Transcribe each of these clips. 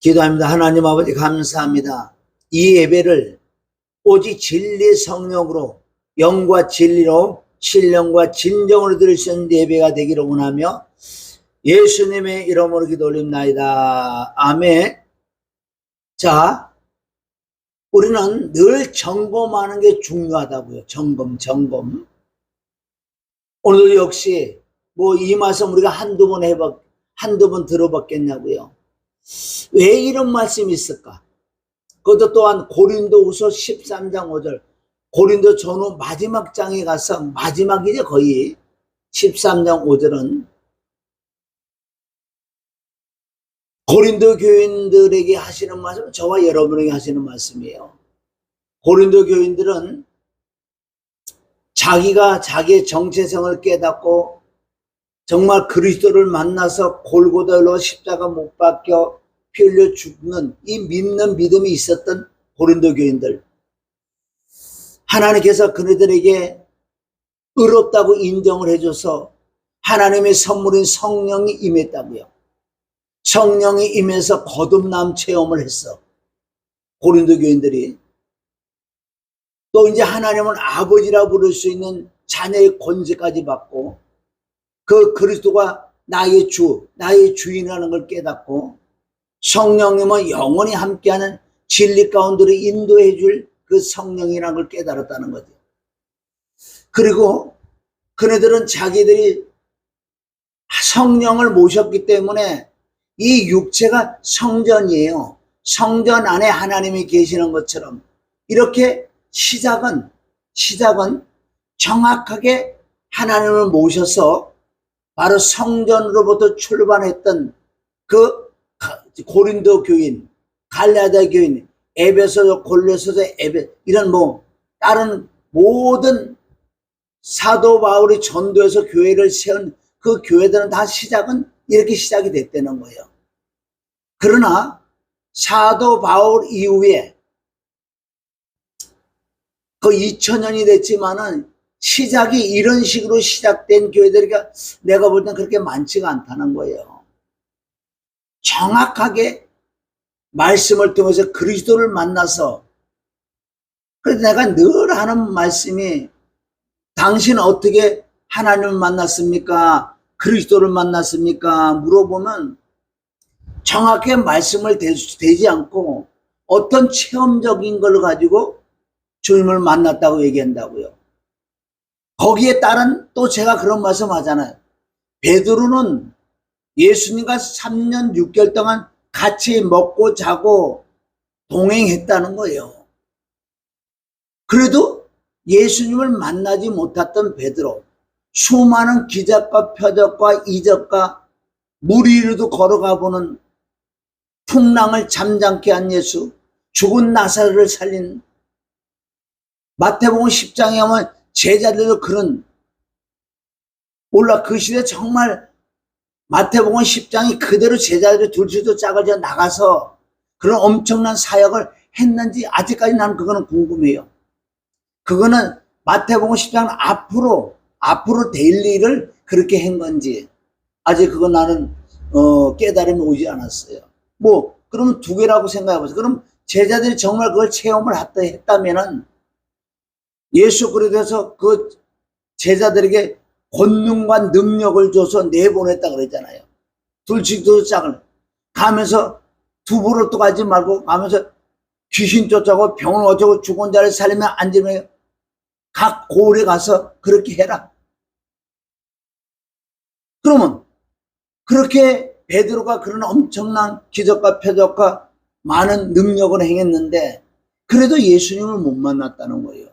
기도합니다. 하나님 아버지 감사합니다. 이 예배를 오직 진리 성령으로 영과 진리로 신령과 진정으로 드릴 수 있는 예배가 되기를 원하며 예수님의 이름으로 기도 올립나이다. 아멘. 자, 우리는 늘 점검하는 게 중요하다고요. 점검. 오늘도 역시 이 말씀 우리가 한두 번 들어봤겠냐고요. 왜 이런 말씀이 있을까? 그것도 또한 고린도후서 13장 5절, 고린도 전후 마지막 장에 가서, 마지막이죠 거의, 13장 5절은 고린도 교인들에게 하시는 말씀, 저와 여러분에게 하시는 말씀이에요. 고린도 교인들은 자기가 자기의 정체성을 깨닫고 정말 그리스도를 만나서 골고다로 십자가 못 박혀 피 흘려 죽는 이 믿는 믿음이 있었던 고린도 교인들, 하나님께서 그들에게 의롭다고 인정을 해줘서 하나님의 선물인 성령이 임했다고요. 성령이 임해서 거듭남 체험을 했어. 고린도 교인들이 또 이제 하나님은 아버지라 부를 수 있는 자녀의 권세까지 받고 그 그리스도가 나의 주, 나의 주인이라는 걸 깨닫고 성령님은 영원히 함께하는 진리 가운데로 인도해 줄 그 성령이라는 걸 깨달았다는 거죠. 그리고 그네들은 자기들이 성령을 모셨기 때문에 이 육체가 성전이에요. 성전 안에 하나님이 계시는 것처럼 이렇게 시작은 정확하게 하나님을 모셔서 바로 성전으로부터 출발했던 그 고린도 교인, 갈라디아 교인, 에베소서, 골로새서, 이런 다른 모든 사도 바울이 전도해서 교회를 세운 그 교회들은 다 시작은 이렇게 시작이 됐다는 거예요. 그러나 사도 바울 이후에 그 2000년이 됐지만은 시작이 이런 식으로 시작된 교회들이 내가 볼 땐 그렇게 많지가 않다는 거예요. 정확하게 말씀을 통해서 그리스도를 만나서, 그래서 내가 늘 하는 말씀이 당신 어떻게 하나님을 만났습니까? 그리스도를 만났습니까? 물어보면 정확하게 말씀을 대지 않고 어떤 체험적인 걸 가지고 주님을 만났다고 얘기한다고요. 거기에 따른 또 제가 그런 말씀 하잖아요. 베드로는 예수님과 3년 6개월 동안 같이 먹고 자고 동행했다는 거예요. 그래도 예수님을 만나지 못했던 베드로, 수많은 기적과 표적과 이적과 물 위로도 걸어가 보는 풍랑을 잠잠케 한 예수, 죽은 나사로를 살린, 마태복음 10장에 하면 제자들도 그런, 몰라 그 시대 정말 마태복음 10장이 그대로 제자들이 둘째도 짝을 나가서 그런 엄청난 사역을 했는지 아직까지 나는 그거는 궁금해요. 그거는 마태복음 10장은 앞으로 될 일을 그렇게 한 건지 아직 그거 나는 깨달음이 오지 않았어요. 그러면 두 개라고 생각해 보세요. 그럼 제자들이 정말 그걸 체험을 했다면은 예수 그리스도에서 그 제자들에게 권능과 능력을 줘서 내보냈다 그랬잖아요. 둘째도 짝을 가면서 두부를 또 가지 말고 가면서 귀신 쫓아고 병을 어쩌고 죽은 자를 살리면 앉으면 각 고을에 가서 그렇게 해라. 그러면 그렇게 베드로가 그런 엄청난 기적과 표적과 많은 능력을 행했는데 그래도 예수님을 못 만났다는 거예요.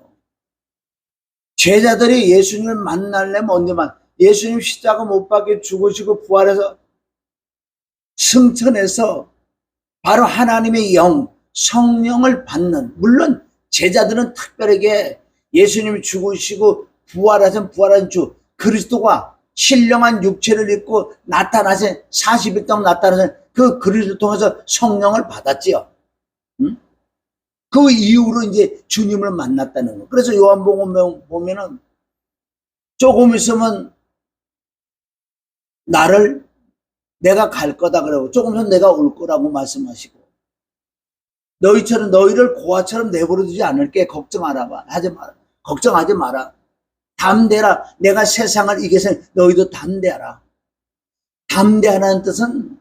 제자들이 예수님을 만나려면 언제만, 예수님 십자가 못 박혀 죽으시고 부활해서 승천해서 바로 하나님의 영, 성령을 받는, 물론 제자들은 특별하게 예수님이 죽으시고 부활하신 주 그리스도가 신령한 육체를 입고 나타나신 40일 동안 나타나신 그 그리스도 통해서 성령을 받았지요. 그 이후로 이제 주님을 만났다는 거. 그래서 요한복음 보면은 조금 있으면 내가 갈 거다 그러고 조금 있으면 내가 올 거라고 말씀하시고 너희를 고아처럼 내버려두지 않을게. 걱정하지 마라. 담대라. 내가 세상을 이겨서 너희도 담대하라. 담대하라는 뜻은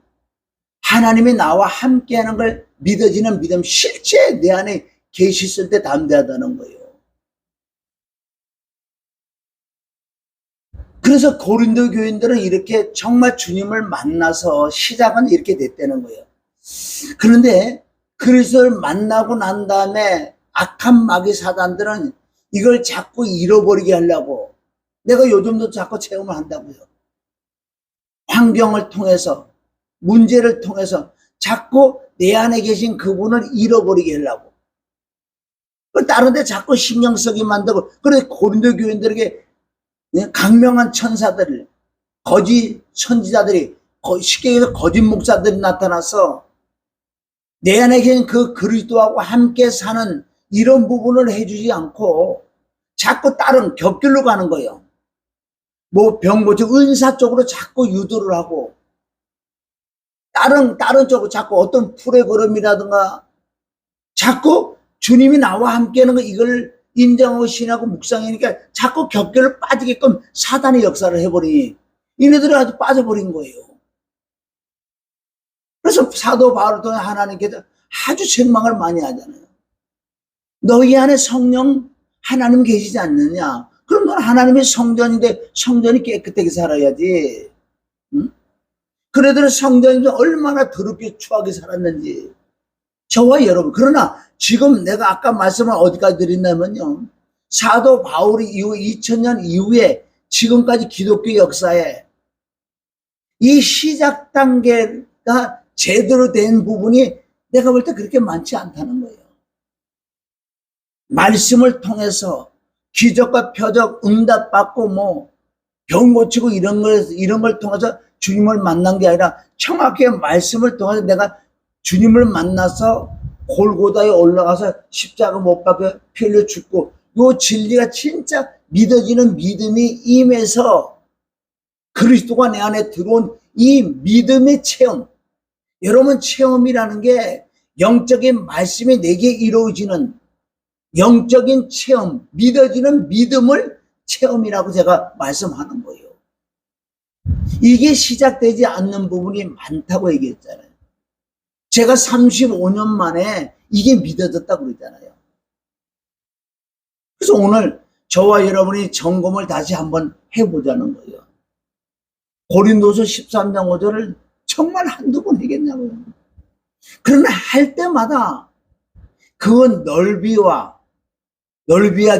하나님이 나와 함께하는 걸 믿어지는 믿음, 실제 내 안에 계셨을 때 담대하다는 거예요. 그래서 고린도 교인들은 이렇게 정말 주님을 만나서 시작은 이렇게 됐다는 거예요. 그런데 그리스도를 만나고 난 다음에 악한 마귀 사단들은 이걸 자꾸 잃어버리게 하려고, 내가 요즘도 자꾸 체험을 한다고요. 환경을 통해서, 문제를 통해서 자꾸 내 안에 계신 그분을 잃어버리게 하려고, 다른 데 자꾸 신경 쓰게 만들고. 그래서 고린도 교인들에게 강명한 천사들, 거짓 선지자들이, 쉽게 얘기해서 거짓 목사들이 나타나서 내 안에 계신 그 그리스도하고 함께 사는 이런 부분을 해주지 않고 자꾸 다른 곁길로 가는 거예요. 뭐 병고치 은사 쪽으로 자꾸 유도를 하고, 다른 쪽으로 자꾸 어떤 프로그램이라든가 자꾸 주님이 나와 함께 하는 거, 이걸 인정하고 신하고 묵상하니까 자꾸 격결을 빠지게끔 사단의 역사를 해버리니 이네들이 아주 빠져버린 거예요. 그래서 사도 바울을 통해 하나님께서 아주 책망을 많이 하잖아요. 너희 안에 성령 하나님 계시지 않느냐? 그럼 넌 하나님의 성전인데 성전이 깨끗하게 살아야지. 응? 그네들은 성전에서 얼마나 더럽게 추하게 살았는지. 저와 여러분. 그러나 지금 내가 아까 말씀을 어디까지 드렸냐면요, 사도 바울이 이후 2000년 이후에 지금까지 기독교 역사에 이 시작 단계가 제대로 된 부분이 내가 볼 때 그렇게 많지 않다는 거예요. 말씀을 통해서 기적과 표적, 응답받고 병 고치고 이런 걸 통해서 주님을 만난 게 아니라 정확히 말씀을 통해서 내가 주님을 만나서 골고다에 올라가서 십자가 못 박혀 피 흘려 죽고, 요 진리가 진짜 믿어지는 믿음이 임해서 그리스도가 내 안에 들어온 이 믿음의 체험. 여러분, 체험이라는 게 영적인 말씀이 내게 이루어지는 영적인 체험, 믿어지는 믿음을 체험이라고 제가 말씀하는 거예요. 이게 시작되지 않는 부분이 많다고 얘기했잖아요. 제가 35년 만에 이게 믿어졌다고 그러잖아요. 그래서 오늘 저와 여러분이 점검을 다시 한번 해보자는 거예요. 고린도서 13장 5절을 정말 한두 번 하겠냐고요. 그러나 할 때마다 그건 넓이와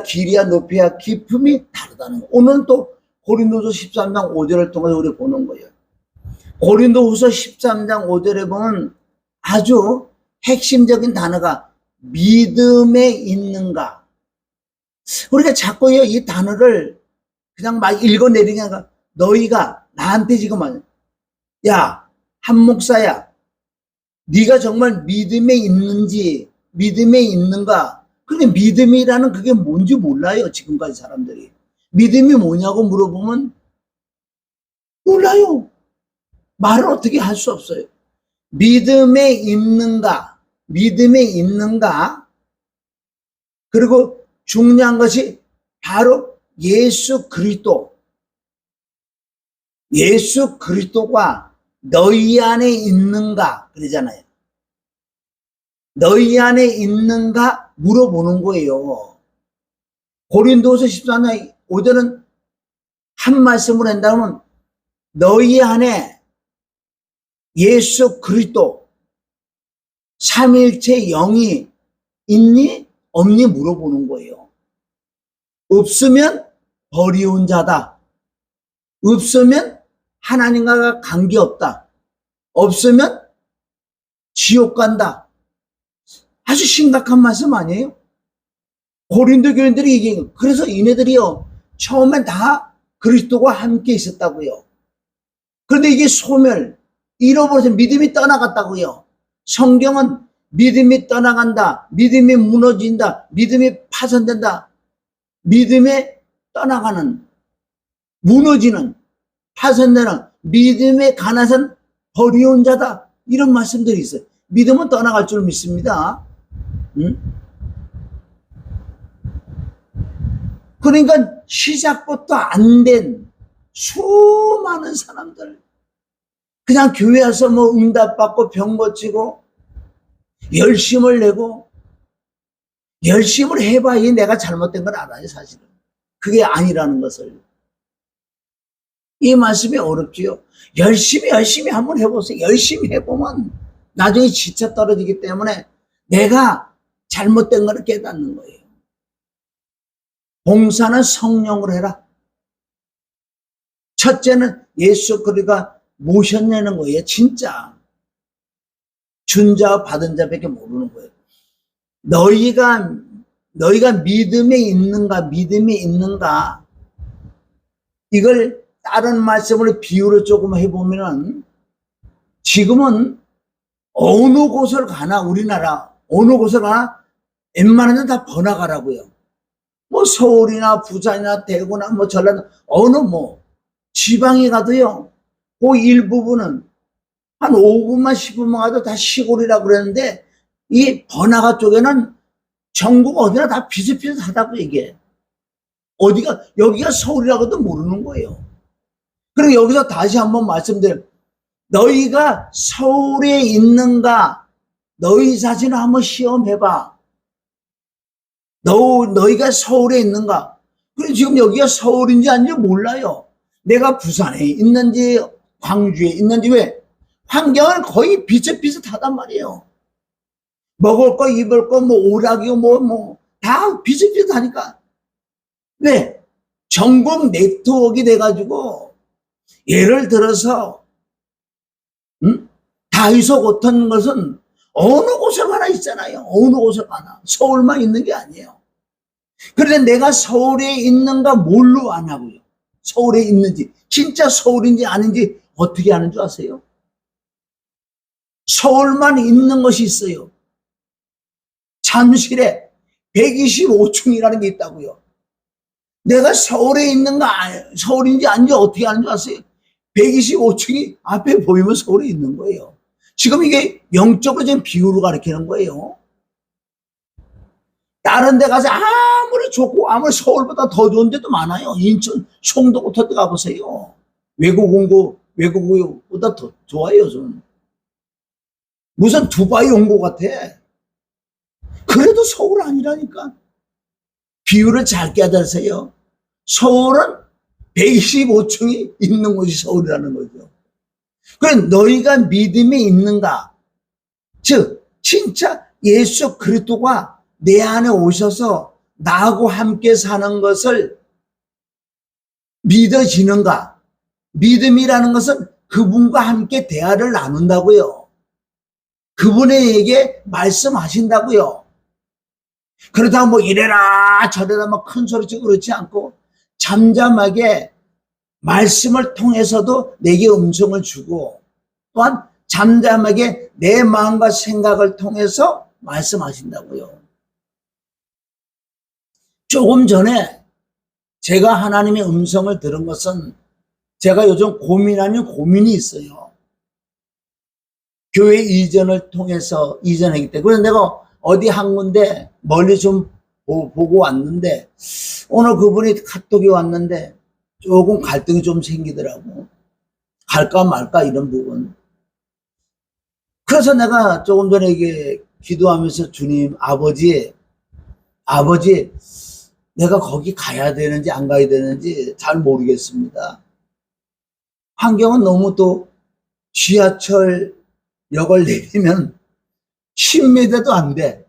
길이와 높이와 깊음이 다르다는 거예요. 오늘은 또 고린도서 13장 5절을 통해서 우리 보는 거예요. 고린도후서 13장 5절에 보면 아주 핵심적인 단어가 믿음에 있는가. 우리가 자꾸 이 단어를 그냥 막 읽어내리는 게 아니라, 너희가 나한테 지금 야, 한 목사야, 네가 정말 믿음에 있는지, 믿음에 있는가. 근데 믿음이라는 그게 뭔지 몰라요. 지금까지 사람들이 믿음이 뭐냐고 물어보면 몰라요. 말을 어떻게 할 수 없어요. 믿음에 있는가, 그리고 중요한 것이 바로 예수 그리스도가 너희 안에 있는가 그러잖아요. 너희 안에 있는가 물어보는 거예요. 고린도서 14장 5절은 한 말씀으로 한다면 너희 안에 예수 그리스도 삼일체 영이 있니 없니 물어보는 거예요. 없으면 버리운 자다. 없으면 하나님과 관계없다. 없으면 지옥 간다. 아주 심각한 말씀 아니에요? 고린도 교인들이 얘기해요. 그래서 이네들이요, 처음엔 다 그리스도와 함께 있었다고요. 그런데 이게 잃어버려서 믿음이 떠나갔다고요. 성경은 믿음이 떠나간다, 믿음이 무너진다, 믿음이 파손된다, 믿음에 떠나가는, 무너지는, 파손되는 믿음에 관해서는 버리운 자다, 이런 말씀들이 있어요. 믿음은 떠나갈 줄 믿습니다. 응? 그러니까 시작부터 안 된 수많은 사람들, 그냥 교회 와서 뭐 응답받고 병 고치고 열심을 내고, 열심을 해봐야 내가 잘못된 걸 알아요, 사실은. 그게 아니라는 것을. 이 말씀이 어렵지요. 열심히 한번 해보세요. 열심히 해보면 나중에 지쳐 떨어지기 때문에 내가 잘못된 걸 깨닫는 거예요. 봉사는 성령으로 해라. 첫째는 예수 그리스도가 모셔내는 거예요. 진짜. 준 자와 받은 자밖에 모르는 거예요. 너희가 믿음이 있는가? 이걸 다른 말씀으로 비유를 조금 해보면은, 지금은 어느 곳을 가나, 우리나라 어느 곳을 가나 웬만한 데는 다 번화가라고요. 뭐 서울이나 부산이나 대구나 뭐 전라도 어느 뭐 지방에 가도요, 그 일부분은 한 5분만 10분만 가도 다 시골이라고 그랬는데, 이 번화가 쪽에는 전국 어디나 다 비슷비슷하다고 얘기해. 어디가, 여기가 서울이라고도 모르는 거예요. 그리고 여기서 다시 한번 말씀드려요. 너희가 서울에 있는가? 너희 자신을 한번 시험해봐. 너희가 서울에 있는가? 그리고 지금 여기가 서울인지 아닌지 몰라요. 내가 부산에 있는지 광주에 있는지. 왜? 환경은 거의 비슷비슷하단 말이에요. 먹을 거, 입을 거, 뭐 오락이고 다 비슷비슷하니까. 왜? 전국 네트워크가 돼가지고, 예를 들어서 다이소 같은 것은 어느 곳에 가나 있잖아요. 어느 곳에 가나. 서울만 있는 게 아니에요. 그런데 내가 서울에 있는가 뭘로 아냐고요. 서울에 있는지, 진짜 서울인지 아닌지 어떻게 아는 줄 아세요? 서울만 있는 것이 있어요. 잠실에 125층이라는 게 있다고요. 내가 서울에 있는가, 서울인지 아닌지 어떻게 아는 줄 아세요? 125층이 앞에 보이면 서울에 있는 거예요. 지금 이게 영적으로 지금 비유로 가리키는 거예요. 다른 데 가서 아무리 좋고 아무리 서울보다 더 좋은 데도 많아요. 인천, 송도 같은 데 가보세요. 외국보다 더 좋아요, 저는. 무슨 두바이 온 것 같아. 그래도 서울 아니라니까. 비유를 잘 깨달으세요. 서울은 125층이 있는 곳이 서울이라는 거죠. 그래, 너희가 믿음이 있는가? 즉, 진짜 예수 그리스도가 내 안에 오셔서 나하고 함께 사는 것을 믿어지는가? 믿음이라는 것은 그분과 함께 대화를 나눈다고요. 그분에게 말씀하신다고요. 그러다가 뭐 이래라 저래라 막 큰 소리 치고 그렇지 않고, 잠잠하게 말씀을 통해서도 내게 음성을 주고, 또한 잠잠하게 내 마음과 생각을 통해서 말씀하신다고요. 조금 전에 제가 하나님의 음성을 들은 것은, 제가 요즘 고민하는 고민이 있어요. 교회 이전을 통해서 이전하기 때문에. 그래서 내가 어디 한 군데 멀리 좀 보고 왔는데, 오늘 그분이 카톡이 왔는데 조금 갈등이 좀 생기더라고. 갈까 말까 이런 부분. 그래서 내가 조금 전에 이게 기도하면서, 주님, 아버지, 내가 거기 가야 되는지 안 가야 되는지 잘 모르겠습니다. 환경은 너무 또 지하철역을 내리면 10m도 안 돼.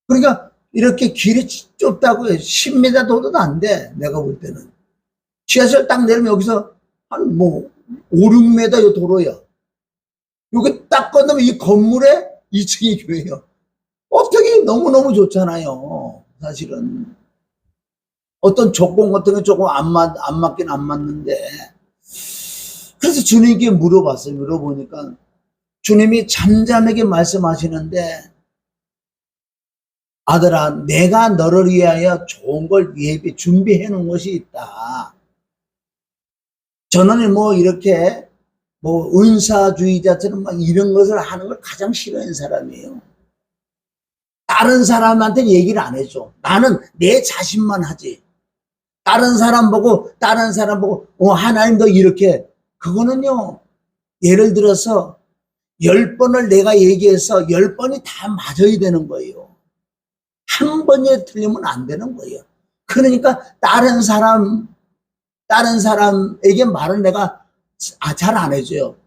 그러니까 이렇게 길이 좁다고요. 10m 도도 안 돼. 내가 볼 때는. 지하철 딱 내리면 여기서 한 5, 6m 요 도로야. 여기 딱 건너면 이 건물에 2층이 교회예요. 어떻게 너무너무 좋잖아요. 사실은. 어떤 조건 같은 게 조금 안 맞긴 안 맞는데. 그래서 주님께 물어봤어요. 물어보니까 주님이 잠잠하게 말씀하시는데, 아들아, 내가 너를 위하여 좋은 걸 준비해 놓은 것이 있다. 저는 이렇게 은사주의자처럼 막 이런 것을 하는 걸 가장 싫어하는 사람이에요. 다른 사람한테 얘기를 안 해줘. 나는 내 자신만 하지. 다른 사람 보고 하나님도 이렇게. 그거는요, 예를 들어서 10번을 내가 얘기해서 10번이 다 맞아야 되는 거예요. 한 번에 틀리면 안 되는 거예요. 그러니까 다른 사람에게 말을 내가 잘 안 해줘요.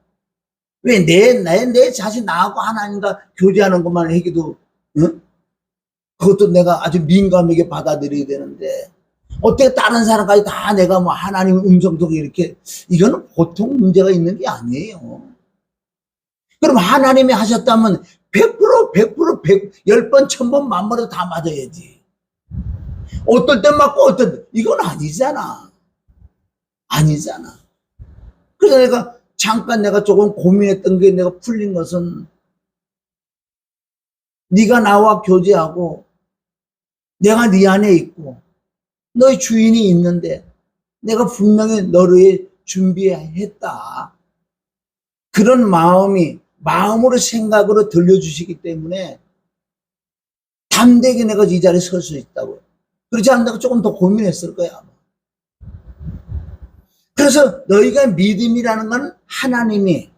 왜 내 자신 나하고 하나님과 교제하는 것만 해도, 응? 그것도 내가 아주 민감하게 받아들여야 되는데, 어떻게 다른 사람까지 다 내가 뭐 하나님 음성 속에 이렇게, 이거는 보통 문제가 있는 게 아니에요. 그럼 하나님이 하셨다면 100%, 10번, 1000번, 만번도 다 맞아야지. 어떨 땐 맞고 이건 아니잖아. 아니잖아. 그래서 내가 잠깐 내가 조금 고민했던 게 내가 풀린 것은, 네가 나와 교제하고 내가 네 안에 있고 너의 주인이 있는데 내가 분명히 너를 위해 준비했다. 그런 마음으로 생각으로 들려주시기 때문에 담대하게 내가 이 자리에 설 수 있다고. 그렇지 않으면 내가 조금 더 고민했을 거야. 그래서 너희가 믿음이라는 건 하나님이,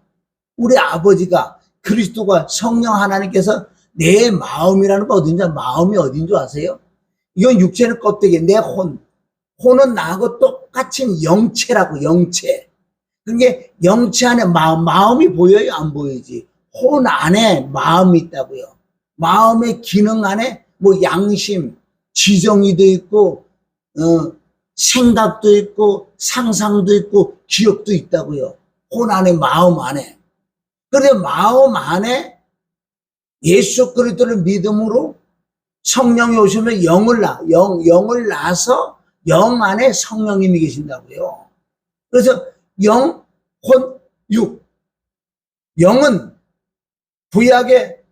우리 아버지가, 그리스도가, 성령 하나님께서 내 마음이라는 거 어딘지, 마음이 어딘 줄 아세요? 이건 육체는 껍데기, 내 혼은 나하고 똑같은 영체라고, 영체. 그게 영체 안에 마음이 보여요? 안 보이지? 혼 안에 마음이 있다고요. 마음의 기능 안에 뭐 양심, 지정의도 있고, 생각도 있고, 상상도 있고, 기억도 있다고요. 혼 안에, 마음 안에. 그런데 마음 안에 예수 그리스도를 믿음으로 성령이 오시면 영을 낳아서 영 안에 성령님이 계신다고요. 그래서 영, 혼, 육. 영은 구약의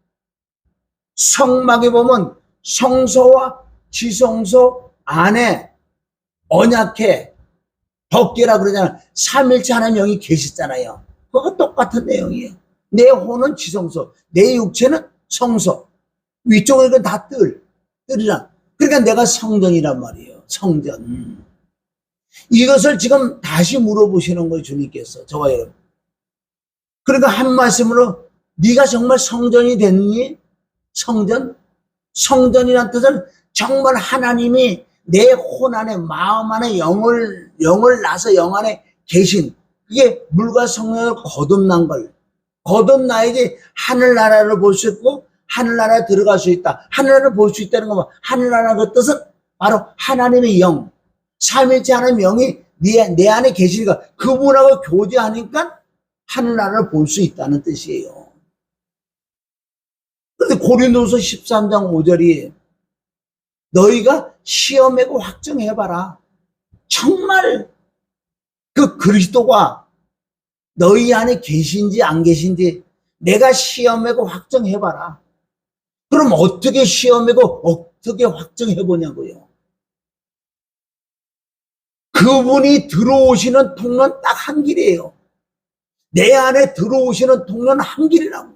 성막에 보면 성소와 지성소 안에 언약해, 법궤라 그러잖아요. 삼일체 하나님 영이 계시잖아요. 그거 똑같은 내용이에요. 내 혼은 지성소, 내 육체는 성소. 위쪽은 다 뜰이라. 그러니까 내가 성전이란 말이에요. 성전. 이것을 지금 다시 물어보시는 거예요, 주님께서. 저와 여러분. 그러니까 한 말씀으로, 네가 정말 성전이 됐니? 성전? 성전이란 뜻은 정말 하나님이 내 혼 안에, 마음 안에 영을 낳아서 영 안에 계신, 그게 물과 성령을 거듭난 걸. 거듭나야지 하늘나라를 볼 수 있고 하늘나라에 들어갈 수 있다. 하늘나라를 볼 수 있다는 건 하늘나라 그 뜻은 바로 하나님의 영, 삼일체 하나님의 영이 내 안에 계시니까, 그분하고 교제하니까 하늘나라를 볼 수 있다는 뜻이에요. 그런데 고린도서 13장 5절이 너희가 시험하고 확증해봐라. 정말 그 그리스도가 너희 안에 계신지 안 계신지 내가 시험하고 확정해봐라. 그럼 어떻게 시험하고 어떻게 확정해보냐고요. 그분이 들어오시는 통로는 딱 한 길이에요. 내 안에 들어오시는 통로는 한 길이라고.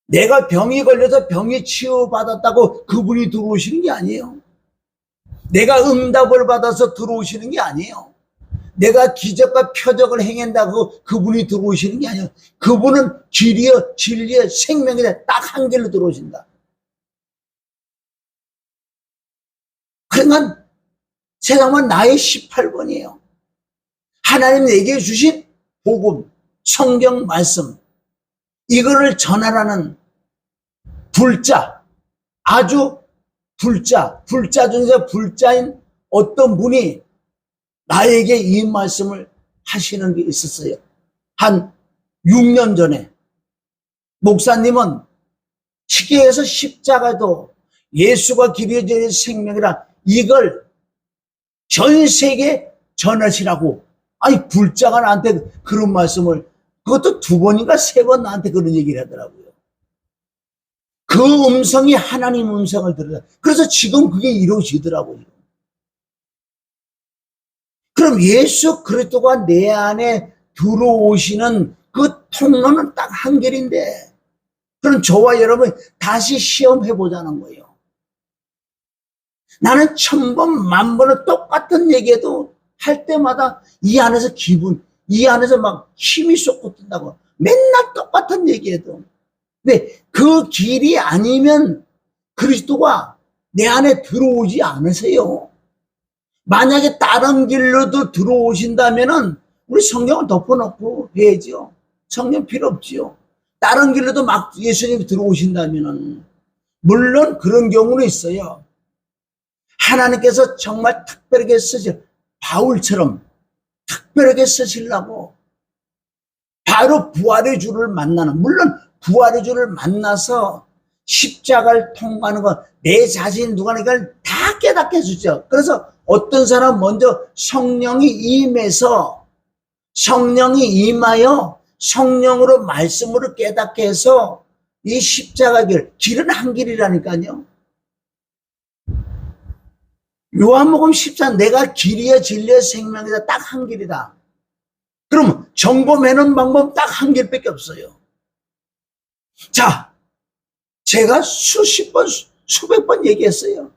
내가 병이 걸려서 병이 치유받았다고 그분이 들어오시는 게 아니에요. 내가 응답을 받아서 들어오시는 게 아니에요. 내가 기적과 표적을 행한다고 그분이 들어오시는 게 아니에요. 그분은 길이여 진리여 생명이다. 딱 한 길로 들어오신다. 그러니까 세상은 나의 18번이에요. 하나님 내게 주신 복음, 성경 말씀, 이거를 전하라는 불자, 아주 불자 중에서 불자인 어떤 분이 나에게 이 말씀을 하시는 게 있었어요. 한 6년 전에 목사님은 시계에서 십자가도 예수가 길이여 생명이라 이걸 전 세계에 전하시라고. 아니 불자가 나한테 그런 말씀을, 그것도 2번인가 3번 나한테 그런 얘기를 하더라고요. 그 음성이 하나님 음성을 들으라. 그래서 지금 그게 이루어지더라고요. 그럼 예수 그리스도가 내 안에 들어오시는 그 통로는 딱 한 길인데, 그럼 그럼 저와 여러분 다시 시험해 보자는 거예요. 나는 1000번, 10,000번을 똑같은 얘기해도 할 때마다 이 안에서 이 안에서 막 힘이 쏟고 뜬다고. 맨날 똑같은 얘기해도. 근데 그 길이 아니면 그리스도가 내 안에 들어오지 않으세요. 만약에 다른 길로도 들어오신다면은 우리 성경을 덮어놓고 해야죠. 성경 필요 없지요. 다른 길로도 막 예수님이 들어오신다면은. 물론 그런 경우는 있어요. 하나님께서 정말 특별하게 바울처럼 특별하게 쓰시려고 바로 부활의 주를 만나는, 물론 부활의 주를 만나서 십자가를 통과하는 것, 내 자신이 누가니까 다 깨닫게 해주죠. 그래서 어떤 사람 먼저 성령이 임해서, 성령이 임하여 성령으로 말씀으로 깨닫게 해서 이 십자가 길은 한 길이라니까요. 요한복음 14, 내가 길이여 진리여 생명이다. 딱 한 길이다. 그럼 점검해놓은 방법 딱 한 길밖에 없어요. 자, 제가 수십 번, 수백 번 얘기했어요.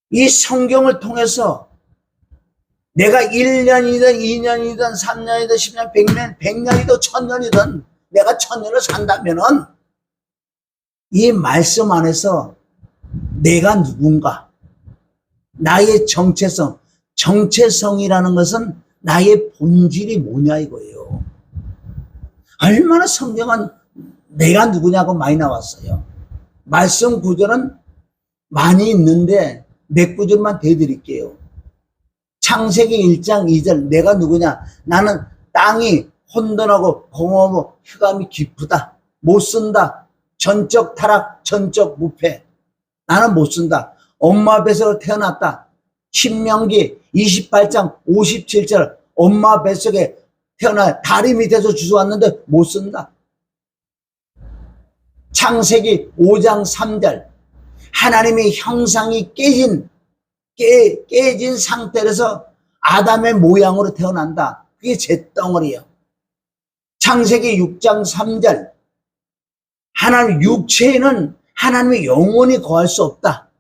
이 성경을 통해서 내가 1년이든 2년이든 3년이든 10년, 100년, 100년이든 1000년이든 내가 1000년을 산다면은 이 말씀 안에서 내가 누군가, 나의 정체성, 정체성이라는 것은 나의 본질이 뭐냐 이거예요. 얼마나 성경은 내가 누구냐고 많이 나왔어요. 말씀 구절은 많이 있는데 몇 구절만 대드릴게요. 창세기 1장 2절, 내가 누구냐? 나는 땅이 혼돈하고 공허하고 흑암이 깊다. 못 쓴다. 전적 타락, 전적 무패. 나는 못 쓴다. 엄마 뱃속으로 태어났다. 신명기 28장 57절, 엄마 뱃속에 태어나 다리 밑에서 주워왔는데 못 쓴다. 창세기 5장 3절, 하나님의 형상이 깨진 상태에서 아담의 모양으로 태어난다. 그게 잿덩어리예요. 창세기 6장 3절, 하나님 육체에는 하나님의 영혼이 거할 수 없다.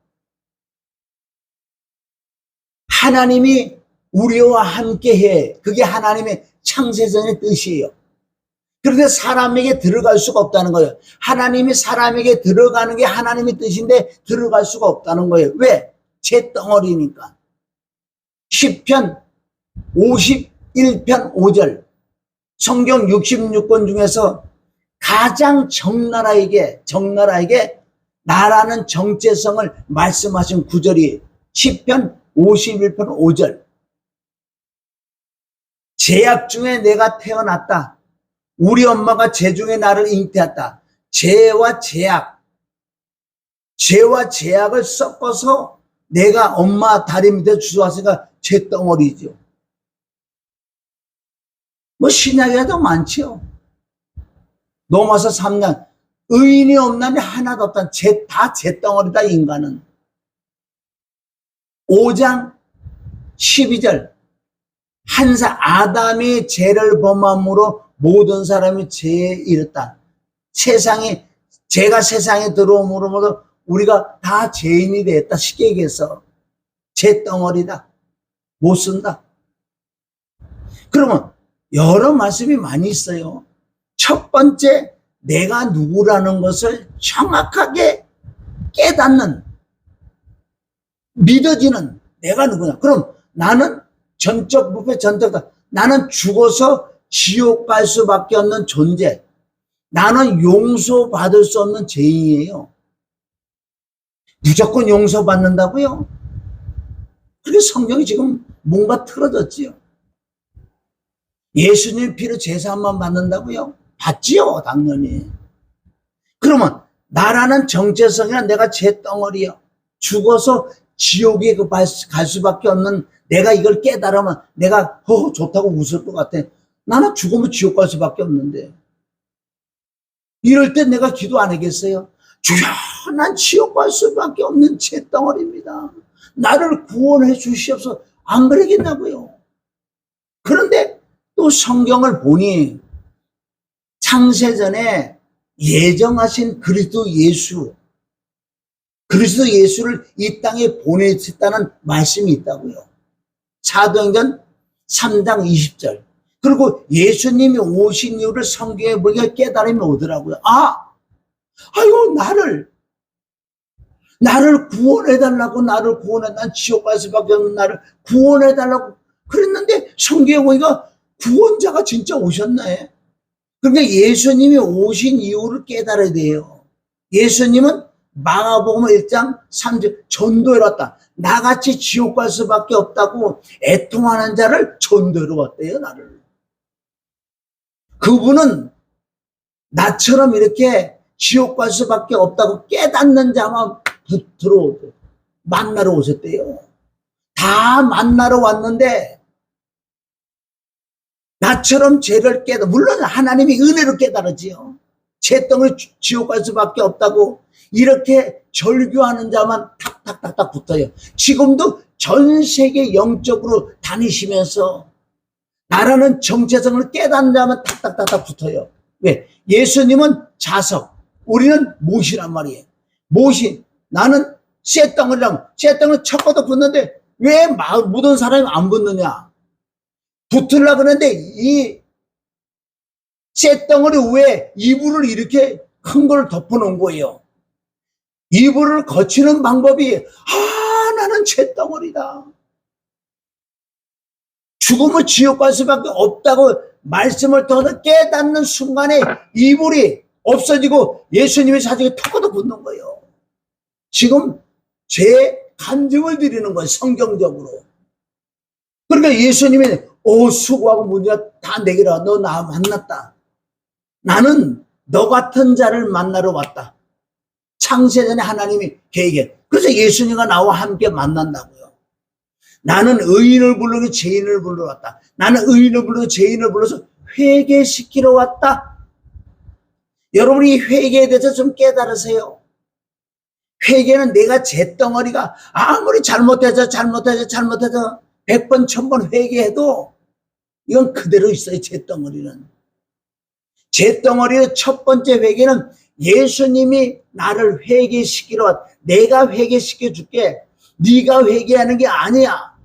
하나님이 우리와 함께해. 그게 하나님의 창세전의 뜻이에요. 그런데 사람에게 들어갈 수가 없다는 거예요. 하나님이 사람에게 들어가는 게 하나님의 뜻인데 들어갈 수가 없다는 거예요. 왜? 잿덩어리니까. 시편 51편 5절, 성경 66권 중에서 가장 적나라하게 나라는 정체성을 말씀하신 구절이 시편 51편 5절. 죄악 중에 내가 태어났다. 우리 엄마가 죄 중에 나를 잉태했다. 죄와 죄악을 섞어서 내가 엄마 다리 밑에 주워왔으니까 죄덩어리죠. 뭐 신약에도 많죠. 로마서 3장, 의인이 없나니 하나도 없다. 다 죄덩어리다 인간은. 5장 12절, 아담이 죄를 범함으로 모든 사람이 죄에 이르렀다. 죄가 세상에 들어옴으로 우리가 다 죄인이 됐다. 쉽게 얘기해서 죄덩어리다. 못 쓴다. 그러면 여러 말씀이 많이 있어요. 첫 번째, 내가 누구라는 것을 정확하게 깨닫는, 믿어지는 내가 누구냐. 그럼 나는 전적 무패, 전적다. 나는 죽어서 지옥 갈 수밖에 없는 존재. 나는 용서받을 수 없는 죄인이에요. 무조건 용서받는다고요? 그게 성경이 지금 뭔가 틀어졌지요. 예수님 피로 제사함만 받는다고요? 받지요, 당연히. 그러면 나라는 정체성이나 내가 죄덩어리요. 죽어서 지옥에 갈 수밖에 없는 내가 이걸 깨달으면 내가 좋다고 웃을 것 같아. 나는 죽으면 지옥 갈 수밖에 없는데. 이럴 때 내가 기도 안 하겠어요? 주여, 난 지옥 갈 수밖에 없는 죄덩어리입니다. 나를 구원해 주시옵소서. 안 그러겠냐고요. 그런데 또 성경을 보니 창세전에 예정하신 그리스도 예수를 이 땅에 보내셨다는 말씀이 있다고요. 사도행전 3장 20절. 그리고 예수님이 오신 이유를 성경에 보니까 깨달음이 오더라고요. 아이고, 나를 구원해달라고, 난 지옥 갈 수밖에 없는 나를 구원해달라고 그랬는데 성경에 보니까 구원자가 진짜 오셨네. 그러니까 예수님이 오신 이유를 깨달아야 돼요. 예수님은 마가복음 1장 3절 전도해 왔다. 나같이 지옥 갈 수밖에 없다고 애통하는 자를 전도해 왔대요, 나를. 그분은 나처럼 이렇게 지옥 갈 수밖에 없다고 깨닫는 자만 들어오고 만나러 오셨대요. 다 만나러 왔는데 나처럼 죄를 물론 하나님이 은혜로 깨달았지요. 죄 덩을 지옥 갈 수밖에 없다고 이렇게 절규하는 자만 탁탁탁탁 붙어요. 지금도 전 세계 영적으로 다니시면서 나라는 정체성을 깨닫는 자만 탁탁탁탁 붙어요. 왜? 예수님은 자석, 우리는 못이란 말이에요. 못이. 나는 쇳덩어리라면 쇳덩을 쳤고도 붙는데 왜 묻은 사람이 안 붙느냐? 붙으려고 그러는데 이 쇳덩어리 위에 이불을 이렇게 큰 걸 덮어놓은 거예요. 이불을 거치는 방법이 나는 쇳덩어리다. 죽으면 지옥 갈 수밖에 없다고 말씀을 통해서 깨닫는 순간에 이불이 없어지고 예수님의 사직에 턱도 붙는 거예요. 지금 죄 간증을 드리는 거예요. 성경적으로. 그러니까 예수님이 수고하고 문제가 다 내게라. 너 나 만났다. 나는 너 같은 자를 만나러 왔다. 창세전에 하나님이 계획해. 그래서 예수님과 나와 함께 만난다고요. 나는 의인을 부르고 죄인을 불러 왔다. 나는 의인을 부르고 죄인을 불러서 회개시키러 왔다. 여러분이 회개에 대해서 좀 깨달으세요. 회개는 내가 잿덩어리가 아무리 잘못해서 100번 1000번 회개해도 이건 그대로 있어요. 잿덩어리는. 잿덩어리의 첫 번째 회개는 예수님이 나를 회개시키러 왔다. 내가 회개시켜 줄게. 네가 회개하는 게 아니야.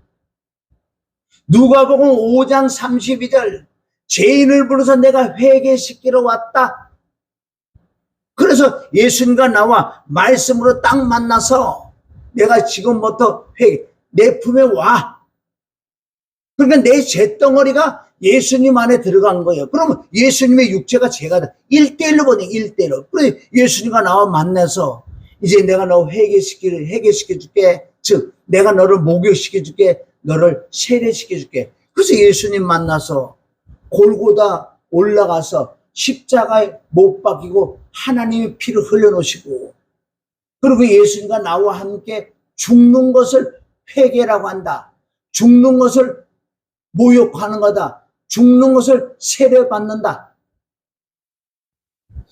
누가복음 5장 32절 죄인을 불러서 내가 회개시키러 왔다. 그래서 예수님과 나와 말씀으로 딱 만나서 내가 지금부터 내 품에 와. 그러니까 내 잿덩어리가 예수님 안에 들어간 거예요. 그러면 예수님의 육체가 제가 1대1로 보내 1대1로. 그래서 예수님과 나와 만나서 이제 내가 너 회개시켜 줄게. 즉 내가 너를 목욕시켜 줄게. 너를 세례시켜 줄게. 그래서 예수님 만나서 골고다 올라가서 십자가에 못 박히고 하나님의 피를 흘려놓으시고 그리고 예수님과 나와 함께 죽는 것을 회개라고 한다. 죽는 것을 모욕하는 거다. 죽는 것을 세례받는다.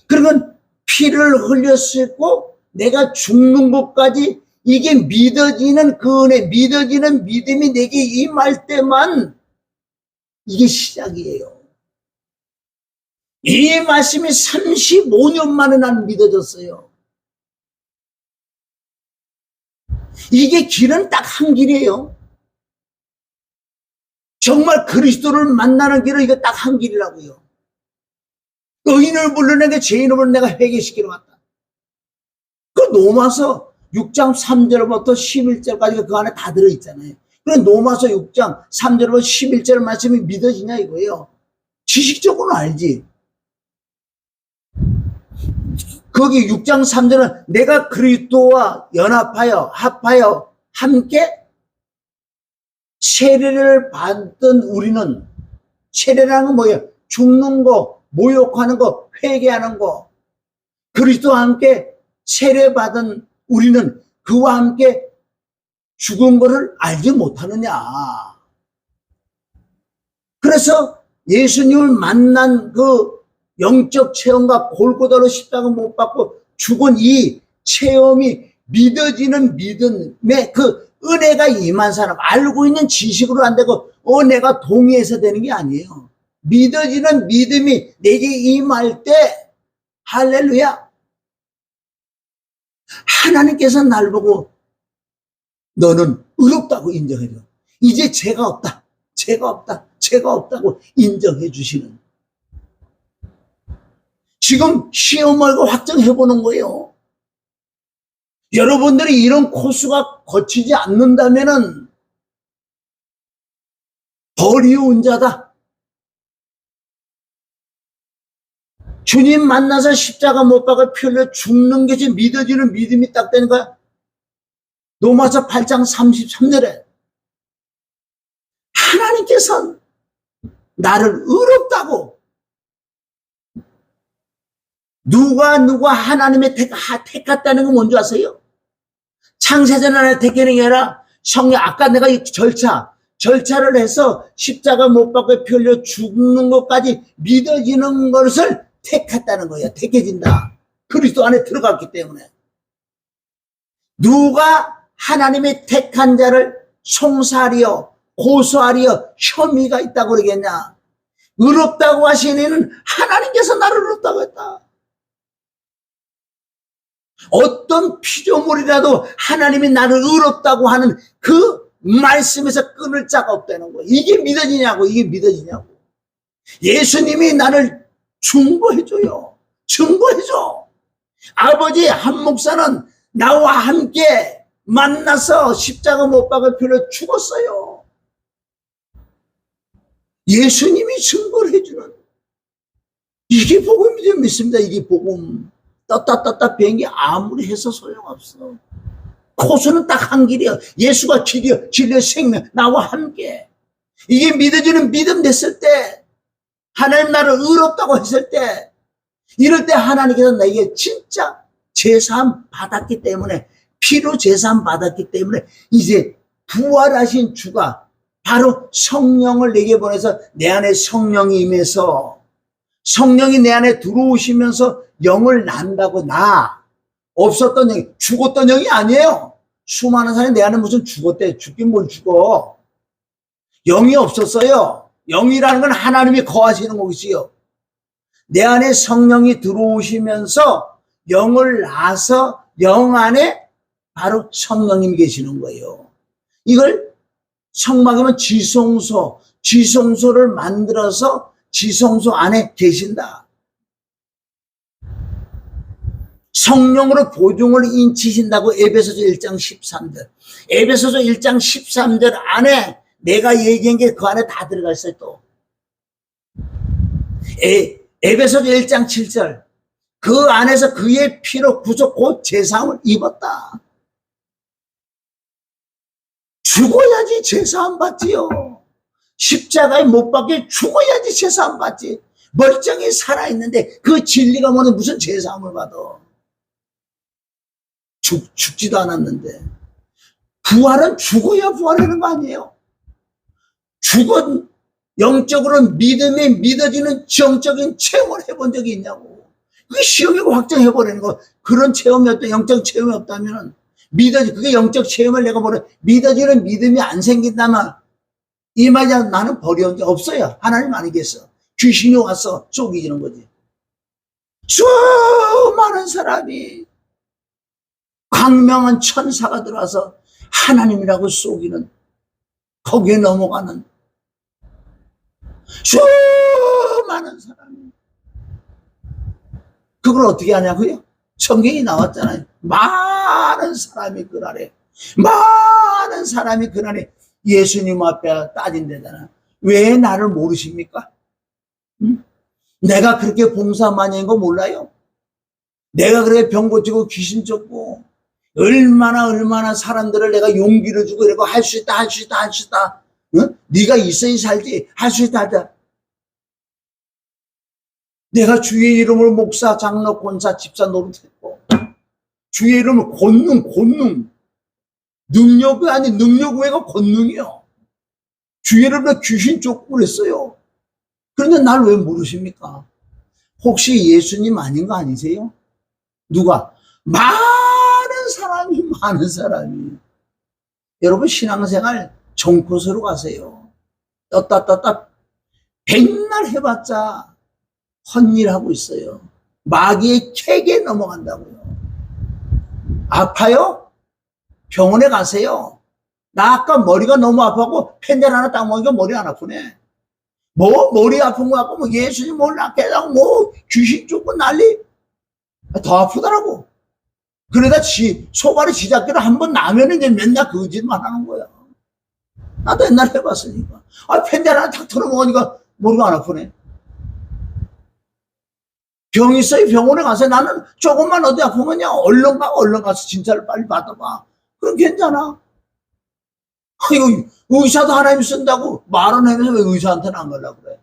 그러면 피를 흘렸고 내가 죽는 것까지 이게 믿어지는 그 은혜, 믿어지는 믿음이 내게 임할 때만 이게 시작이에요. 이 말씀이 35년 만에 난 믿어졌어요. 이게 길은 딱 한 길이에요. 정말 그리스도를 만나는 길은 이거 딱 한 길이라고요. 의인을 불러내게 죄인을 불러 내가 회개시키러 왔다. 그 로마서 6장 3절부터 11절까지가 그 안에 다 들어있잖아요. 그래 로마서 6장 3절부터 11절 말씀이 믿어지냐 이거예요. 지식적으로는 알지. 거기 6장 3절은 내가 그리스도와 합하여 함께 세례를 받던 우리는 세례라는 건 뭐예요? 죽는 거, 모욕하는 거, 회개하는 거. 그리스도와 함께 세례받은 우리는 그와 함께 죽은 거를 알지 못하느냐. 그래서 예수님을 만난 그 영적 체험과 골고다로 십자가 못 받고 죽은 이 체험이 믿어지는 믿음의 그 은혜가 임한 사람, 알고 있는 지식으로 안 되고 내가 동의해서 되는 게 아니에요. 믿어지는 믿음이 내게 임할 때 할렐루야. 하나님께서 날 보고 너는 의롭다고 인정해줘. 이제 죄가 없다. 죄가 없다. 죄가 없다고 인정해 주시는. 지금 시험 말고 확정해 보는 거예요. 여러분들이 이런 코스가 거치지 않는다면은 어리운 자다. 주님 만나서 십자가 못 박아 피 흘려 죽는 게 지금 믿어지는 믿음이 딱 되는 거야. 로마서 8장 33절에 하나님께서 나를 의롭다고, 누가 하나님의 택했다는 건 뭔지 아세요? 창세전 하나 택하는 게 아니라 성령, 아까 내가 이 절차를 해서 십자가 못 박고 피 흘려 죽는 것까지 믿어지는 것을 택했다는 거예요. 택해진다. 그리스도 안에 들어갔기 때문에. 누가 하나님의 택한 자를 송사하리여 고소하리여 혐의가 있다고 그러겠냐? 의롭다고 하시는 하나님께서 나를 의롭다고 했다. 어떤 피조물이라도 하나님이 나를 의롭다고 하는 그 말씀에서 끊을 자가 없다는 거예요. 이게 믿어지냐고, 이게 믿어지냐고. 예수님이 나를 중보해줘요. 중보해줘. 아버지 한 목사는 나와 함께 만나서 십자가 못 박을 필요 죽었어요. 예수님이 증거를 해주는, 이게 복음이죠. 믿습니다. 이게 복음. 떴다 비행기 아무리 해서 소용없어. 코스는 딱 한 길이야. 예수가 길이야. 진리의 생명, 나와 함께. 이게 믿어지는 믿음 됐을 때, 하나님 나를 의롭다고 했을 때, 이럴 때 하나님께서 나에게 진짜 제사함 받았기 때문에, 피로 제사함 받았기 때문에 이제 부활하신 주가 바로 성령을 내게 보내서 내 안에 성령이 임해서, 성령이 내 안에 들어오시면서 영을 난다고. 나 없었던 영, 죽었던 영이 아니에요. 수많은 사람이 내 안에 무슨 죽었대. 죽긴 뭘 죽어. 영이 없었어요. 영이라는 건 하나님이 거하시는 것이요. 내 안에 성령이 들어오시면서 영을 낳아서 영 안에 바로 성령님이 계시는 거예요. 이걸 성막이면 지성소를 만들어서 지성소 안에 계신다. 성령으로 보증을 인치신다고 에베소서 1장 13절. 에베소서 1장 13절 안에 내가 얘기한 게 그 안에 다 들어가 있어요. 또 에베소서 1장 7절. 그 안에서 그의 피로 구속 곧 제사함을 입었다. 죽어야지 제사함 받지요. 십자가에 못 박혀 죽어야지 제사함 받지. 멀쩡히 살아있는데 그 진리가 뭐는 무슨 제사함을 받아. 죽지도 않았는데. 부활은 죽어야 부활하는 거 아니에요? 죽은 영적으로 믿음에 믿어지는 정적인 체험을 해본 적이 있냐고. 그게 시험이고 확정해버리는 거. 그런 체험이 없다, 영적 체험이 없다면 그게 영적 체험을 내가 믿어지는 믿음이 안 생긴다면 이 말이야, 나는 버려온 게 없어요. 하나님 아니겠어. 귀신이 와서 속이지는 거지. 수많은 사람이 광명한 천사가 들어와서 하나님이라고 속이는, 거기에 넘어가는 수많은 사람이. 그걸 어떻게 하냐고요? 성경이 나왔잖아요. 많은 사람이 그날에, 많은 사람이 그날에 예수님 앞에 따진대잖아. 왜 나를 모르십니까? 응? 내가 그렇게 봉사 많이 한 거 몰라요? 내가 그렇게 병 고치고 귀신 쫓고 얼마나 사람들을 내가 용기를 주고 이러고 할 수 있다. 응? 네가 있어야 살지. 할 수 있다 하자. 내가 주의 이름으로 목사, 장로, 권사, 집사 노릇했고, 주의 이름을 권능. 능력 아니 능력 외가 권능이요. 주의 이름으로 귀신 쫓고 그랬어요. 그런데 날 왜 모르십니까? 혹시 예수님 아닌 거 아니세요? 누가? 많은 사람이. 여러분 신앙생활 정코스로 가세요. 떴다 백날 해봤자 헛일 하고 있어요. 마귀의 캑에 넘어간다고요. 아파요? 병원에 가세요. 나 아까 머리가 너무 아파고 펜들 하나 딱 먹으니까 머리 안 아프네. 뭐 머리 아픈 거 같고 뭐 예수님 몰라 깨닫고 뭐 귀신 쫓고 난리. 더 아프더라고. 그러다 소발이 지잡기를 한번 나면은 이제 맨날 그 짓만 하는 거야. 나도 옛날에 해봤으니까. 펜들 하나 탁 털어먹으니까 머리가 안 아프네. 병 있어요. 병원에 가서 나는 조금만 어디 아프면요. 얼른 가서 진찰을 빨리 받아봐. 그럼 괜찮아. 이거 의사도 하나님 쓴다고 말은 하면서 왜 의사한테는 안 가려고 그래.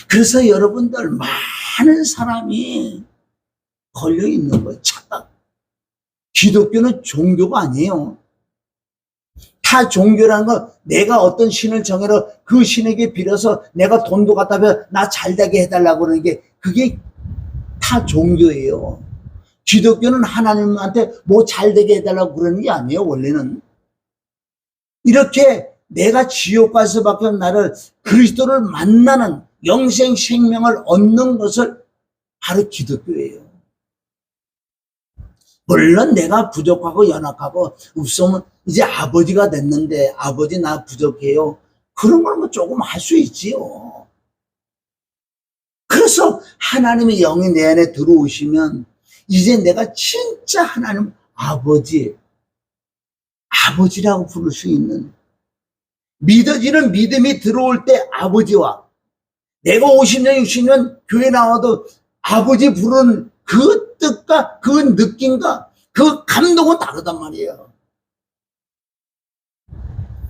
그래서 여러분들 많은 사람이 걸려 있는 거예요. 착각. 기독교는 종교가 아니에요. 타 종교라는 건 내가 어떤 신을 정해서 그 신에게 빌어서 내가 돈도 갖다 줘 나 잘되게 해달라고 그러는 게 그게 타 종교예요. 기독교는 하나님한테 뭐 잘되게 해달라고 그러는 게 아니에요. 원래는 이렇게 내가 지옥 가서 밖에 나를 그리스도를 만나는 영생 생명을 얻는 것을 바로 기독교예요. 물론 내가 부족하고 연약하고 없으면 이제 아버지가 됐는데 아버지 나 부족해요. 그런 걸 뭐 조금 할 수 있지요. 그래서 하나님의 영이 내 안에 들어오시면 이제 내가 진짜 하나님 아버지라고 부를 수 있는 믿어지는 믿음이 들어올 때 아버지와 내가 50년 60년 교회 나와도 아버지 부르는 그 뜻과 그 느낌과 그 감동은 다르단 말이에요.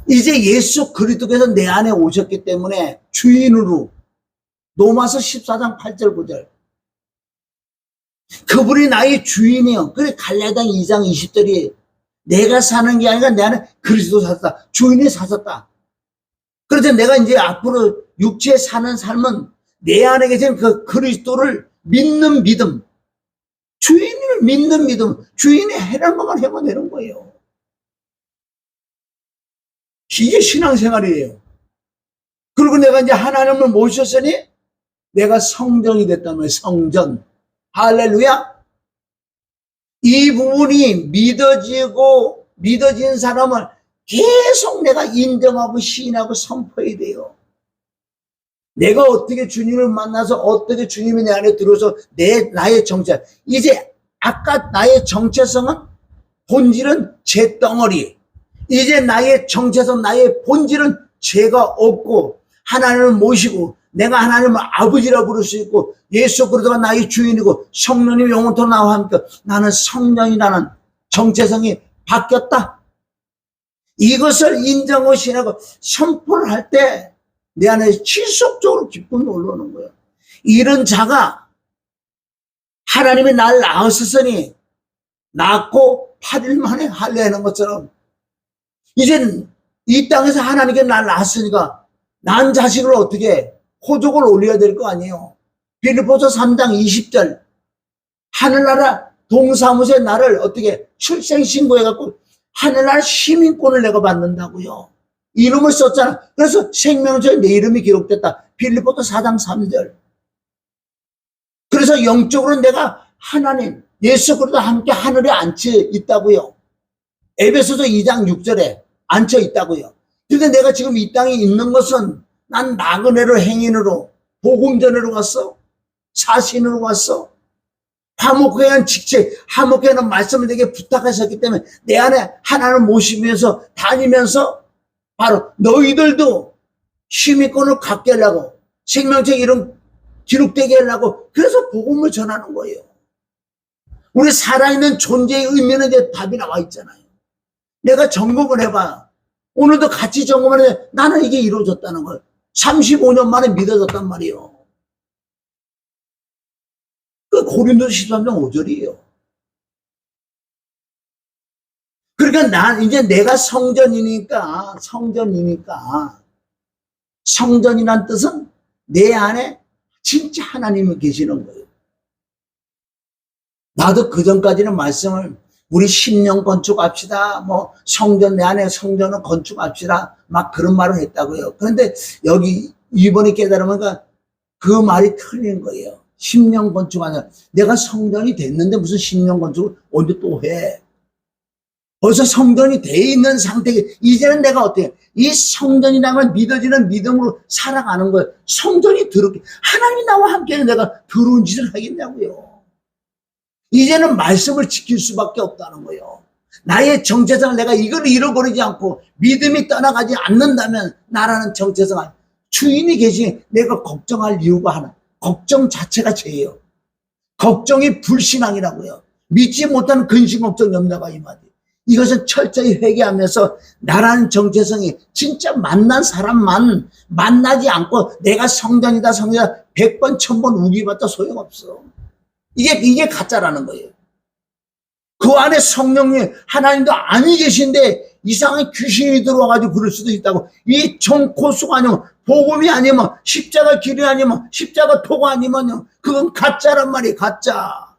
이제 예수 그리스도께서 내 안에 오셨기 때문에 주인으로 로마서 14장 8절 9절 그분이 나의 주인이요. 그래 갈라디아 2장 20절이 내가 사는 게 아니라 내 안에 그리스도 사셨다. 주인이 사셨다. 그래서 내가 이제 앞으로 육체에 사는 삶은 내 안에 계신 그 그리스도를 믿는 믿음, 주인을 믿는 믿음, 주인이 해란 것만 하면 되는 거예요. 이게 신앙생활이에요. 그리고 내가 이제 하나님을 모셨으니 내가 성전이 됐다면 성전. 할렐루야. 이 부분이 믿어진 사람을 계속 내가 인정하고 시인하고 선포해야 돼요. 내가 어떻게 주님을 만나서 어떻게 주님이 내 안에 들어서 나의 정체. 이제 아까 나의 정체성은 본질은 제 덩어리. 이제 나의 정체성 나의 본질은 죄가 없고 하나님을 모시고 내가 하나님을 아버지라 부를 수 있고 예수 그리스도가 나의 주인이고 성령님이 영원토록 나와 함께 나는 성령이라는 정체성이 바뀌었다. 이것을 인정하고 신하고 선포를 할 때 내 안에 지속적으로 기쁨이 올라오는 거예요. 이런 자가 하나님이 날 낳았으니 낳고 8일 만에 할례하는 것처럼 이제 이 땅에서 하나님께 날 낳았으니까 난 자식을 어떻게 호족을 올려야 될 거 아니에요. 빌립보서 3장 20절 하늘나라 동사무소에 나를 어떻게 출생신고해갖고 하늘나라 시민권을 내가 받는다고요. 이름을 썼잖아. 그래서 생명서에 내 이름이 기록됐다. 빌립보서 4장 3절. 그래서 영적으로 내가 하나님 예수 그리스도와 함께 하늘에 앉혀 있다고요. 에베소서 2장 6절에 앉혀 있다고요. 그런데 내가 지금 이 땅에 있는 것은 난 나그네로 행인으로 복음전으로 갔어. 사신으로 갔어. 화목회한 직책, 화목회는 말씀을 내게 부탁하셨기 때문에 내 안에 하나님을 모시면서 다니면서 바로 너희들도 시민권을 갖게 하려고 생명책 이름 기록되게 하려고 그래서 복음을 전하는 거예요. 우리 살아있는 존재의 의미는 이제 답이 나와 있잖아요. 내가 점검을 해봐. 오늘도 같이 점검을 해. 나는 이게 이루어졌다는 걸 35년 만에 믿어졌단 말이에요. 그 고린도서 13장 5절이에요. 그러니까 이제 내가 성전이니까 성전이란 뜻은 내 안에 진짜 하나님이 계시는 거예요. 나도 그전까지는 말씀을 우리 10년 건축합시다. 뭐 성전 내 안에 성전을 건축합시다. 막 그런 말을 했다고요. 그런데 여기 이번에 깨달으니까 그 말이 틀린 거예요. 10년 건축 아니야. 내가 성전이 됐는데 무슨 10년 건축을 언제 또 해? 벌써 성전이 돼 있는 상태에 이제는 내가 어떻게 이 성전이라면 믿어지는 믿음으로 살아가는 거예요. 성전이 더럽게 하나님이 나와 함께는 내가 더러운 짓을 하겠냐고요. 이제는 말씀을 지킬 수밖에 없다는 거예요. 나의 정체성을 내가 이걸 잃어버리지 않고 믿음이 떠나가지 않는다면 나라는 정체성 주인이 계시니 내가 걱정할 이유가 하나. 걱정 자체가 죄예요. 걱정이 불신앙이라고요. 믿지 못하는 근심 걱정 염려가 임하되 이것은 철저히 회개하면서 나라는 정체성이 진짜 만난 사람만 만나지 않고 내가 성전이다 100번 1000번 우기봤자 소용없어. 이게 가짜라는 거예요. 그 안에 성령님 하나님도 아니 계신데 이상한 귀신이 들어와가지고 그럴 수도 있다고. 이 정코수가 아니면 복음이 아니면 십자가 길이 아니면 십자가 토가 아니면요 그건 가짜란 말이에요. 가짜.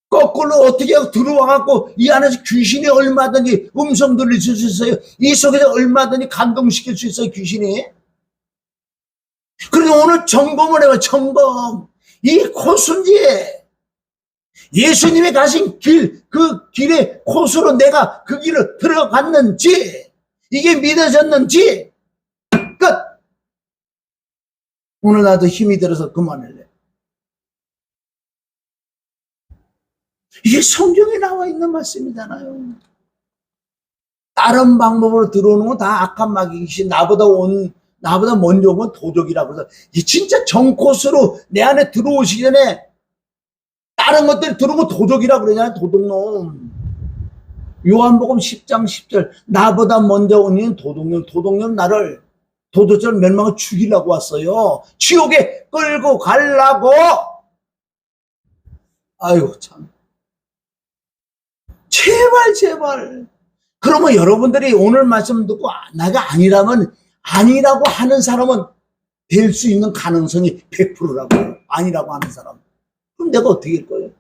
거꾸로 어떻게 들어와갖고 이 안에서 귀신이 얼마든지 음성 들릴 수 있어요. 이 속에서 얼마든지 감동시킬 수 있어요. 귀신이. 그래서 오늘 점검을 해요. 점검. 이 코순지에 예수님이 가신 길, 그 길의 코스로 내가 그 길을 들어갔는지 이게 믿어졌는지 끝. 오늘 나도 힘이 들어서 그만할래. 이게 성경에 나와 있는 말씀이잖아요. 다른 방법으로 들어오는 건 다 악한 마귀이시 나보다 먼저 온 건 도적이라고 해서 진짜 정코스로 내 안에 들어오시기 전에 다른 것들이 들어오면 도적이라고 그러잖아요. 도둑놈. 요한복음 10장 10절 나보다 먼저 온 이는 도둑놈 나를 도둑처럼 멸망을 죽이려고 왔어요. 지옥에 끌고 가려고. 아이고 참. 제발. 그러면 여러분들이 오늘 말씀 듣고 내가 아니라고 하는 사람은 될 수 있는 가능성이 100%라고요. 아니라고 하는 사람. 그럼 내가 어떻게 할 거예요?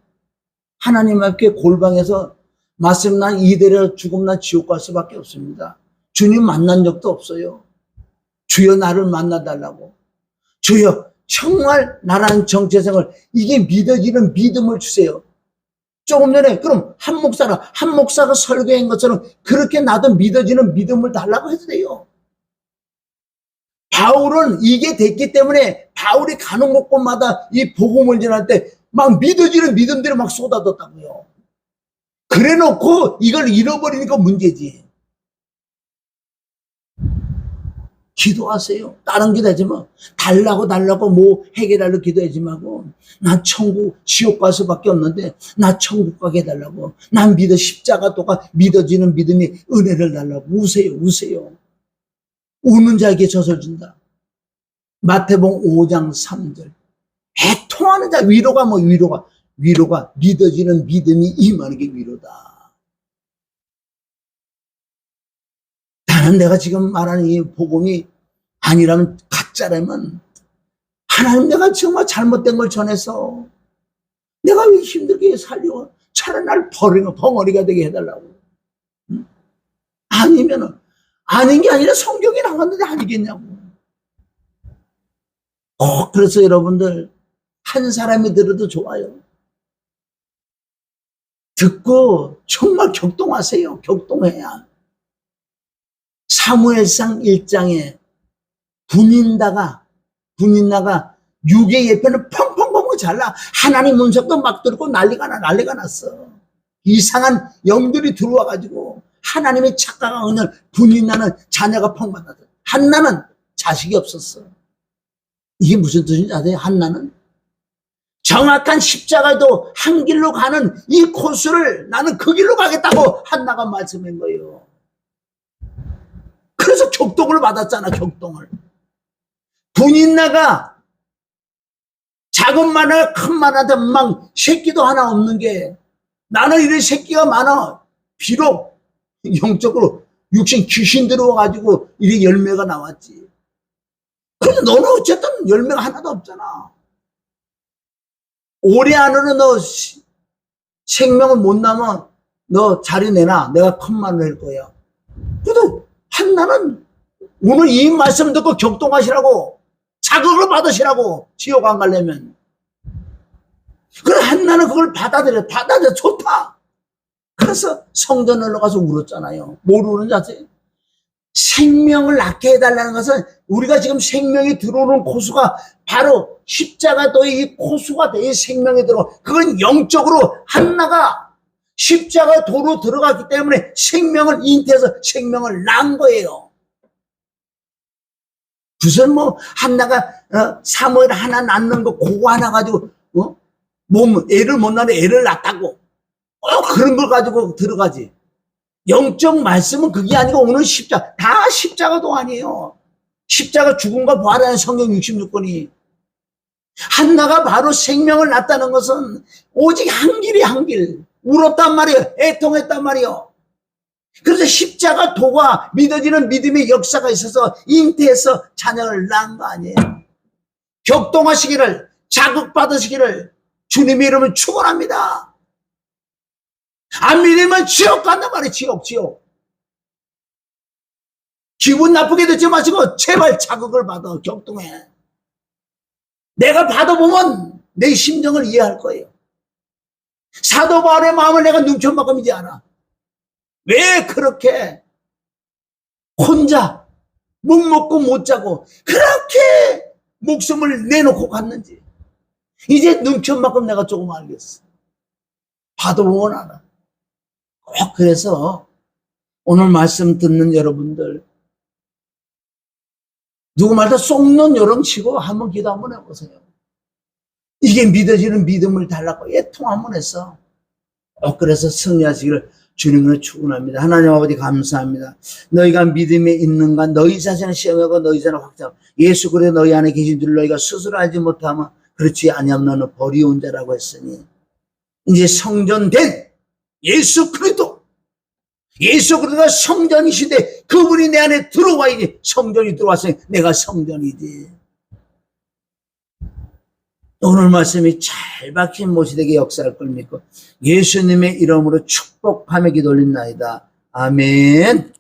하나님 앞에 골방에서 말씀 난 이대로 죽음 난 지옥 갈 수밖에 없습니다. 주님 만난 적도 없어요. 주여 나를 만나달라고. 주여 정말 나라는 정체성을 이게 믿어지는 믿음을 주세요. 조금 전에 그럼 한 목사가 설교한 것처럼 그렇게 나도 믿어지는 믿음을 달라고 해도 돼요. 바울은 이게 됐기 때문에 바울이 가는 곳곳마다 이 복음을 전할 때 막 믿어지는 믿음들이 막 쏟아졌다고요. 그래 놓고 이걸 잃어버리니까 문제지. 기도하세요. 다른 기도하지 마. 달라고 뭐 해결하려고 기도하지 말고 난 천국 지옥 갈 수밖에 없는데 나 천국 가게 해달라고. 난 십자가 또가 믿어지는 믿음이 은혜를 달라고. 우세요. 우는 자에게 젖을 준다. 마태복음 5장 3절 애통하는 자 위로가 믿어지는 믿음이 임하는 게 위로다. 나는 내가 지금 말하는 이 복음이 아니라면 가짜라면 하나님 내가 정말 잘못된 걸 전해서 내가 왜 힘들게 살려 차라리 날 벙어리가 되게 해달라고. 아니면은 아닌 게 아니라 성경에 나왔는데 아니겠냐고. 그래서 여러분들 한 사람이 들어도 좋아요. 듣고 정말 격동하세요. 격동해야. 사무엘상 1장에 분인나가 육의 예편을 펑펑펑 잘라. 하나님 문석도 막 들고 난리가 났어. 이상한 영들이 들어와가지고 하나님의 착각한 은혜를 분인나는 자녀가 펑받았어. 한나는 자식이 없었어. 이게 무슨 뜻인지 아세요? 한나는 정확한 십자가도 한 길로 가는 이 코스를 나는 그 길로 가겠다고 한나가 말씀한 거예요. 그래서 격동을 받았잖아. 격동을. 분인나가 작은 마나 큰 마나한테 막 새끼도 하나 없는 게 나는 이런 새끼가 많아. 비록 영적으로 육신 귀신 들어와가지고 이렇게 열매가 나왔지. 근데 너는 어쨌든 열매가 하나도 없잖아. 올해 안으로 너 생명을 못 남아 너 자리 내놔. 내가 큰 말을 할 거야. 그래도 한나는 오늘 이 말씀 듣고 격동하시라고, 자극을 받으시라고, 지옥 안 가려면. 그래, 한나는 그걸 받아들여 좋다. 그래서 성전으로 가서 울었잖아요. 뭘 우는 자세요? 생명을 낳게 해달라는 것은 우리가 지금 생명이 들어오는 코수가 바로 십자가도의 이 코수가 돼, 이 생명이 들어. 그건 영적으로 한나가 십자가 도로 들어갔기 때문에 생명을 잉태해서 생명을 낳은 거예요. 무슨 뭐 한나가 사무엘 하나 낳는 거 그거 하나 가지고 애를 못 낳는 애를 낳았다고 그런 걸 가지고 들어가지. 영적 말씀은 그게 아니고 오늘 십자가 다 십자가도 아니에요. 십자가 죽음과 부활하는 성경 66권이 한나가 바로 생명을 낳았다는 것은 오직 한 길이 한 길. 울었단 말이에요. 애통했단 말이에요. 그래서 십자가 도가 믿어지는 믿음의 역사가 있어서 잉태해서 자녀를 낳은 거 아니에요. 격동하시기를, 자극받으시기를 주님의 이름을 축원합니다. 안 믿으면 지옥 간단 말이에요. 지옥. 기분 나쁘게 듣지 마시고 제발 자극을 받아. 격동해. 내가 받아보면 내 심정을 이해할 거예요. 사도 바울의 마음을 내가 눈천만큼이지 않아. 왜 그렇게 혼자 못 먹고 못 자고 그렇게 목숨을 내놓고 갔는지 이제 눈천만큼 내가 조금 알겠어. 받아보면 알아. 꼭 그래서 오늘 말씀 듣는 여러분들 누구 말도 쏙는 요령치고 한번 기도 한번 해보세요. 이게 믿어지는 믿음을 달라고 애통 한번 했어. 그래서 승리하시기를 주님으로 축원합니다. 하나님 아버지 감사합니다. 너희가 믿음에 있는가 너희 자신을 시험하고 너희 자신을 확정하고 예수 그리스도 너희 안에 계신 줄 너희가 스스로 알지 못하면 그렇지 아니하면 너는 버리운 자라고 했으니 이제 성전된 예수 그리스도가 성전이시되 그분이 내 안에 들어와야지. 성전이 들어왔으니 내가 성전이지. 오늘 말씀이 잘 박힌 못이 되게 역사할 걸 믿고 예수님의 이름으로 축복하며 기도 올린나이다. 아멘.